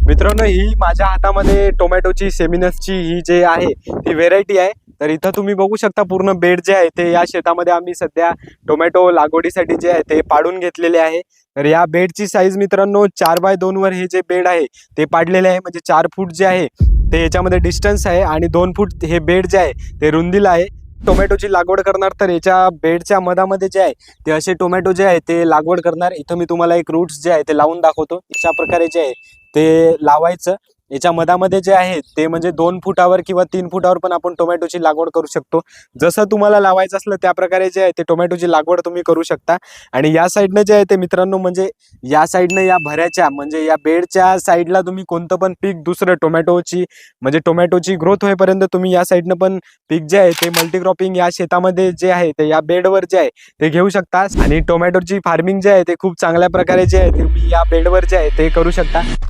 मित्रांनो, ही माझ्या हातामध्ये टोमॅटोची सेमिनसची ही जे आहे ती व्हेरायटी आहे। तर इथं तुम्ही बघू शकता पूर्ण बेड जे आहे ते या शेतामध्ये आम्ही सध्या टोमॅटो लागवडीसाठी जे आहे ते पाडून घेतलेले आहे। तर या बेडची साईज मित्रांनो 4x2 वर हे जे बेड आहे ते पाडलेले आहे, म्हणजे 4 फूट जे आहे ते याच्यामध्ये डिस्टन्स आहे आणि 2 फूट हे बेड जे आहे ते रुंदीला आहे। टोमॅटोची लागवड करणार तर याच्या बेडच्या मधामध्ये जे आहे ते असे टोमॅटो जे आहे ते लागवड करणार। इथं मी तुम्हाला एक रूट्स जे आहे ते लावून दाखवतो। अशा प्रकारे जे आहे ते लावायचं। याच्या मधामध्ये जे आहे ते म्हणजे 2 फुटावर किंवा 3 फुटावर पण आपण टोमॅटोची लागवड करू शकतो। जसं तुम्हाला लावायचं असलं त्या प्रकारे जे आहे ते टोमॅटोची लागवड तुम्ही करू शकता। आणि या साईडनं जे आहे ते मित्रांनो, म्हणजे या साईडनं या भऱ्याच्या म्हणजे या बेडच्या साईडला तुम्ही कोणतं पण पीक दुसरं टोमॅटोची म्हणजे टोमॅटोची ग्रोथ होईपर्यंत तुम्ही या साईडनं पण पीक जे आहे ते मल्टीक्रॉपिंग या शेतामध्ये जे आहे ते या बेडवर जे आहे ते घेऊ शकता। आणि टोमॅटोची फार्मिंग जे आहे ते खूप चांगल्या प्रकारे जे आहे तुम्ही या बेडवर जे आहे ते करू शकता।